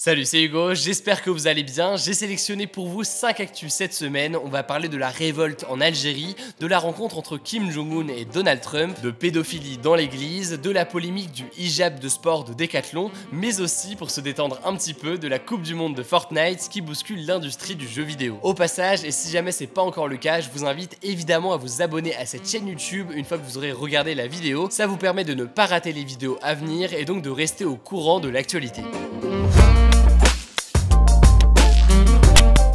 Salut, c'est Hugo, j'espère que vous allez bien. J'ai sélectionné pour vous 5 actus cette semaine. On va parler de la révolte en Algérie, de la rencontre entre Kim Jong-un et Donald Trump, de pédophilie dans l'église, de la polémique du hijab de sport de Decathlon, mais aussi, pour se détendre un petit peu, de la Coupe du Monde de Fortnite qui bouscule l'industrie du jeu vidéo. Au passage, et si jamais c'est pas encore le cas, je vous invite évidemment à vous abonner à cette chaîne YouTube une fois que vous aurez regardé la vidéo. Ça vous permet de ne pas rater les vidéos à venir et donc de rester au courant de l'actualité.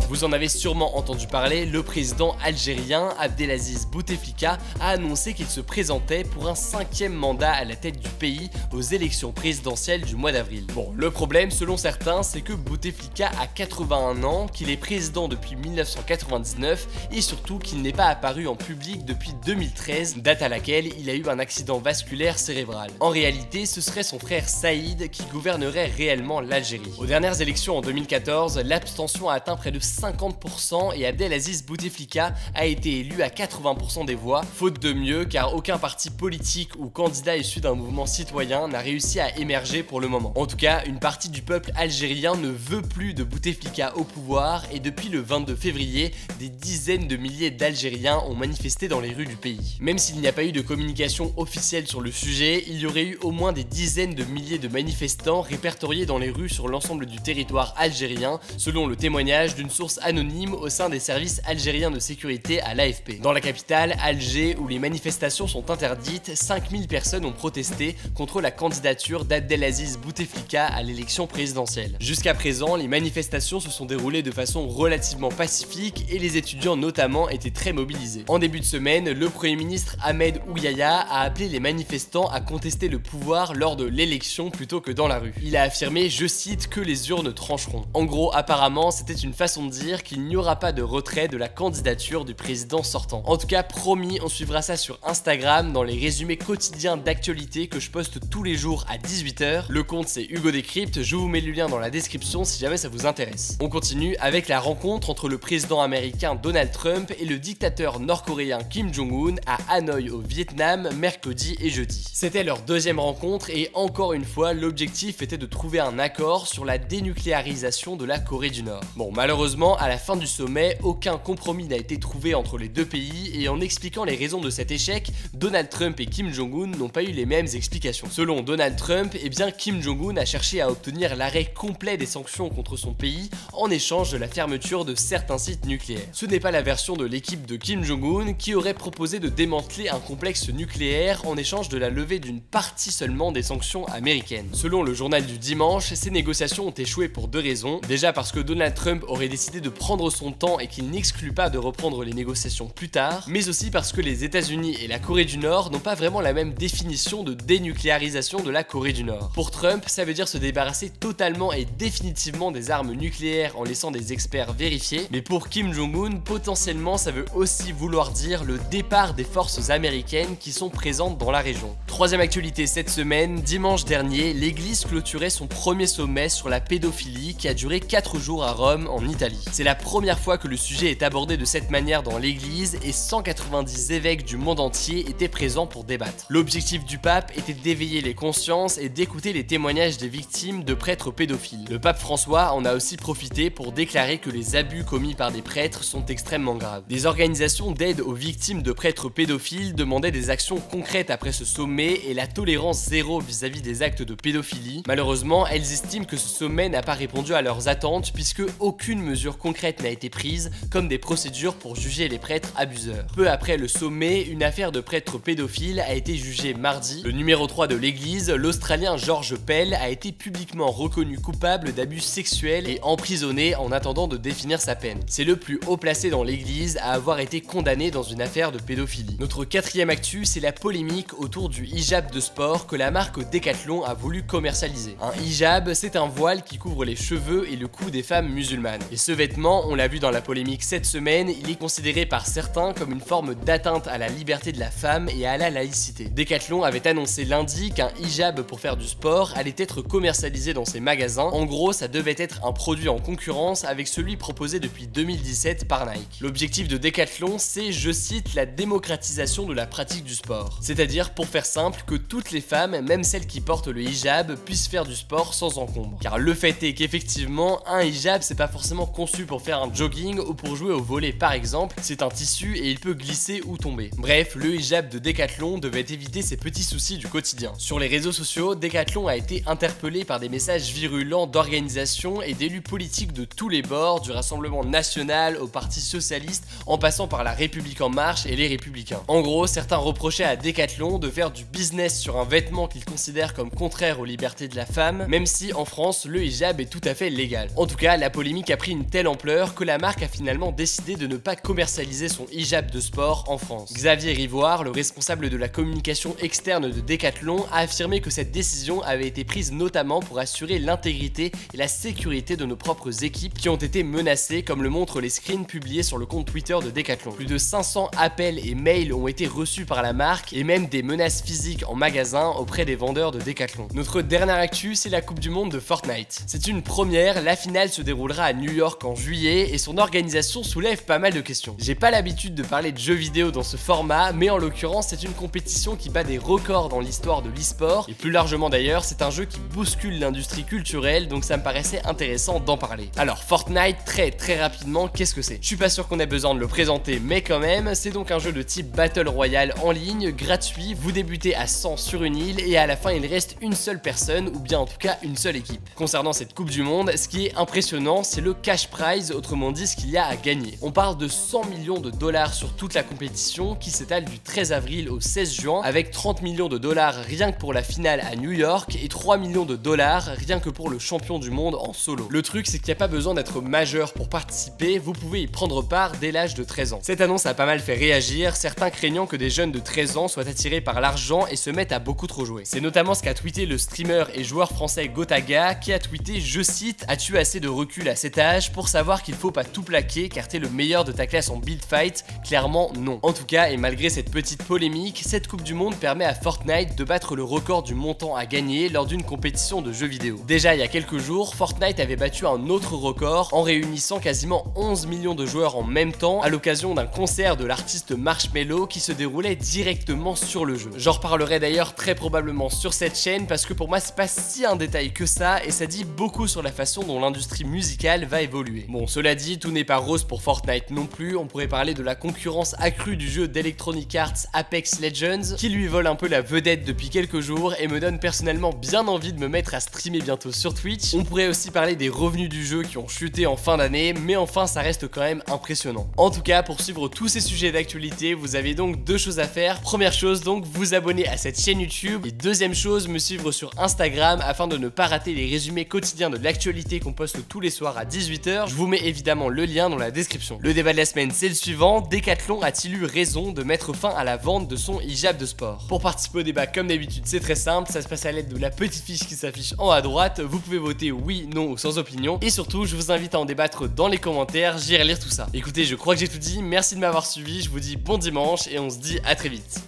Vous en avez sûrement entendu parler, le président algérien Abdelaziz Bouteflika a annoncé qu'il se présentait pour un 5e mandat à la tête du pays aux élections présidentielles du mois d'avril. Bon, le problème selon certains, c'est que Bouteflika a 81 ans, qu'il est président depuis 1999 et surtout qu'il n'est pas apparu en public depuis 2013, date à laquelle il a eu un accident vasculaire cérébral. En réalité, ce serait son frère Saïd qui gouvernerait réellement l'Algérie. Aux dernières élections en 2014, l'abstention a atteint près de 50% et Abdelaziz Bouteflika a été élu à 80% des voix, faute de mieux car aucun parti politique ou candidat issu d'un mouvement citoyen n'a réussi à émerger pour le moment. En tout cas, une partie du peuple algérien ne veut plus de Bouteflika au pouvoir et depuis le 22 février, des dizaines de milliers d'Algériens ont manifesté dans les rues du pays. Même s'il n'y a pas eu de communication officielle sur le sujet, il y aurait eu au moins des dizaines de milliers de manifestants répertoriés dans les rues sur l'ensemble du territoire algérien, selon le témoignage d'une source anonyme au sein des services algériens de sécurité à l'AFP. Dans la capitale, Alger, où les manifestations sont interdites, 5000 personnes ont protesté contre la candidature d'Abdelaziz Bouteflika à l'élection présidentielle. Jusqu'à présent, les manifestations se sont déroulées de façon relativement pacifique et les étudiants notamment étaient très mobilisés. En début de semaine, le Premier ministre Ahmed Ouyaya a appelé les manifestants à contester le pouvoir lors de l'élection plutôt que dans la rue. Il a affirmé, je cite, que les urnes trancheront. En gros, apparemment, c'était une façon de dire qu'il n'y aura pas de retrait de la candidature du président sortant. En tout cas, promis, on suivra ça sur Instagram dans les résumés quotidiens d'actualité que je poste tous les jours à 18 h. Le compte c'est Hugo Décrypte, je vous mets le lien dans la description si jamais ça vous intéresse. On continue avec la rencontre entre le président américain Donald Trump et le dictateur nord-coréen Kim Jong-un à Hanoï au Vietnam mercredi et jeudi. C'était leur deuxième rencontre et encore une fois, l'objectif était de trouver un accord sur la dénucléarisation de la Corée du Nord. Bon, malheureusement, à la fin du sommet, aucun compromis n'a été trouvé entre les deux pays et en expliquant les raisons de cet échec, Donald Trump et Kim Jong-un n'ont pas eu les mêmes explications. Selon Donald Trump, Kim Jong-un a cherché à obtenir l'arrêt complet des sanctions contre son pays en échange de la fermeture de certains sites nucléaires. Ce n'est pas la version de l'équipe de Kim Jong-un qui aurait proposé de démanteler un complexe nucléaire en échange de la levée d'une partie seulement des sanctions américaines. Selon le journal du dimanche, ces négociations ont échoué pour deux raisons. Déjà parce que Donald Trump aurait décidé de prendre son temps et qu'il n'exclut pas de reprendre les négociations plus tard, mais aussi parce que les États-Unis et la Corée du Nord n'ont pas vraiment la même définition de dénucléarisation de la Corée du Nord. Pour Trump, ça veut dire se débarrasser totalement et définitivement des armes nucléaires en laissant des experts vérifier, mais pour Kim Jong-un, potentiellement ça veut aussi vouloir dire le départ des forces américaines qui sont présentes dans la région. Troisième actualité cette semaine, dimanche dernier, l'église clôturait son premier sommet sur la pédophilie qui a duré 4 jours à Rome en Italie. C'est la première fois que le sujet est abordé de cette manière dans l'église et 190 évêques du monde entier étaient présents pour débattre. L'objectif du pape était d'éveiller les consciences et d'écouter les témoignages des victimes de prêtres pédophiles. Le pape François en a aussi profité pour déclarer que les abus commis par des prêtres sont extrêmement graves. Des organisations d'aide aux victimes de prêtres pédophiles demandaient des actions concrètes après ce sommet et la tolérance zéro vis-à-vis des actes de pédophilie. Malheureusement, elles estiment que ce sommet n'a pas répondu à leurs attentes puisque aucune mesure concrète n'a été prise, comme des procédures pour juger les prêtres abuseurs. Peu après le sommet, une affaire de prêtres pédophiles a été jugée mardi. Le numéro 3 de l'église, l'Australien George Pell, a été publiquement reconnu coupable d'abus sexuels et emprisonné en attendant de définir sa peine. C'est le plus haut placé dans l'église à avoir été condamné dans une affaire de pédophilie. Notre quatrième actu, c'est la polémique autour du hijab de sport que la marque Decathlon a voulu commercialiser. Un hijab, c'est un voile qui couvre les cheveux et le cou des femmes musulmanes. Et ce vêtement vêtement, on l'a vu dans la polémique cette semaine, il est considéré par certains comme une forme d'atteinte à la liberté de la femme et à la laïcité. Decathlon avait annoncé lundi qu'un hijab pour faire du sport allait être commercialisé dans ses magasins. En gros, ça devait être un produit en concurrence avec celui proposé depuis 2017 par Nike. L'objectif de Decathlon, c'est, je cite, la démocratisation de la pratique du sport. C'est-à-dire, pour faire simple, que toutes les femmes, même celles qui portent le hijab, puissent faire du sport sans encombre. Car le fait est qu'effectivement, un hijab, c'est pas forcément conçu pour faire un jogging ou pour jouer au volley par exemple, c'est un tissu et il peut glisser ou tomber. Bref, le hijab de Decathlon devait éviter ces petits soucis du quotidien. Sur les réseaux sociaux, Decathlon a été interpellé par des messages virulents d'organisations et d'élus politiques de tous les bords, du Rassemblement National au Parti Socialiste, en passant par la République En Marche et les Républicains. En gros, certains reprochaient à Decathlon de faire du business sur un vêtement qu'ils considèrent comme contraire aux libertés de la femme, même si en France, le hijab est tout à fait légal. En tout cas, la polémique a pris une telle ampleur que la marque a finalement décidé de ne pas commercialiser son hijab de sport en France. Xavier Rivoire, le responsable de la communication externe de Decathlon, a affirmé que cette décision avait été prise notamment pour assurer l'intégrité et la sécurité de nos propres équipes qui ont été menacées, comme le montrent les screens publiés sur le compte Twitter de Decathlon. Plus de 500 appels et mails ont été reçus par la marque et même des menaces physiques en magasin auprès des vendeurs de Decathlon. Notre dernière actu, c'est la Coupe du Monde de Fortnite. C'est une première, la finale se déroulera à New York en juillet et son organisation soulève pas mal de questions. J'ai pas l'habitude de parler de jeux vidéo dans ce format, mais en l'occurrence c'est une compétition qui bat des records dans l'histoire de l'e-sport et plus largement d'ailleurs c'est un jeu qui bouscule l'industrie culturelle, donc ça me paraissait intéressant d'en parler. Alors Fortnite, très rapidement, qu'est-ce que c'est? Je suis pas sûr qu'on ait besoin de le présenter, mais quand même, c'est donc un jeu de type Battle Royale en ligne, gratuit, vous débutez à 100 sur une île et à la fin il reste une seule personne ou bien en tout cas une seule équipe. Concernant cette Coupe du Monde, ce qui est impressionnant, c'est le cash prize, autrement dit ce qu'il y a à gagner. On parle de 100 millions de dollars sur toute la compétition qui s'étale du 13 avril au 16 juin avec 30 millions de dollars rien que pour la finale à New York et 3 millions de dollars rien que pour le champion du monde en solo. Le truc c'est qu'il n'y a pas besoin d'être majeur pour participer, vous pouvez y prendre part dès l'âge de 13 ans. Cette annonce a pas mal fait réagir, certains craignant que des jeunes de 13 ans soient attirés par l'argent et se mettent à beaucoup trop jouer. C'est notamment ce qu'a tweeté le streamer et joueur français Gotaga qui a tweeté, je cite, « As-tu assez de recul à cet âge pour savoir qu'il faut pas tout plaquer car t'es le meilleur de ta classe en build fight ?» Clairement non. En tout cas, et malgré cette petite polémique, cette Coupe du Monde permet à Fortnite de battre le record du montant à gagner lors d'une compétition de jeux vidéo. Déjà il y a quelques jours, Fortnite avait battu un autre record en réunissant quasiment 11 millions de joueurs en même temps à l'occasion d'un concert de l'artiste Marshmello qui se déroulait directement sur le jeu. J'en reparlerai d'ailleurs très probablement sur cette chaîne parce que pour moi c'est pas si un détail que ça et ça dit beaucoup sur la façon dont l'industrie musicale va évoluer. Bon, cela dit, tout n'est pas rose pour Fortnite non plus, on pourrait parler de la concurrence accrue du jeu d'Electronic Arts Apex Legends qui lui vole un peu la vedette depuis quelques jours et me donne personnellement bien envie de me mettre à streamer bientôt sur Twitch. On pourrait aussi parler des revenus du jeu qui ont chuté en fin d'année, mais enfin ça reste quand même impressionnant. En tout cas, pour suivre tous ces sujets d'actualité, vous avez donc deux choses à faire. Première chose donc, vous abonner à cette chaîne YouTube et deuxième chose, me suivre sur Instagram afin de ne pas rater les résumés quotidiens de l'actualité qu'on poste tous les soirs à 18 h. Je vous mets évidemment le lien dans la description. Le débat de la semaine, c'est le suivant. Decathlon a-t-il eu raison de mettre fin à la vente de son hijab de sport? Pour participer au débat, comme d'habitude, c'est très simple, ça se passe à l'aide de la petite fiche qui s'affiche en haut à droite. Vous pouvez voter oui, non ou sans opinion. Et surtout, je vous invite à en débattre dans les commentaires, j'irai lire tout ça. Écoutez, je crois que j'ai tout dit, merci de m'avoir suivi, je vous dis bon dimanche et on se dit à très vite.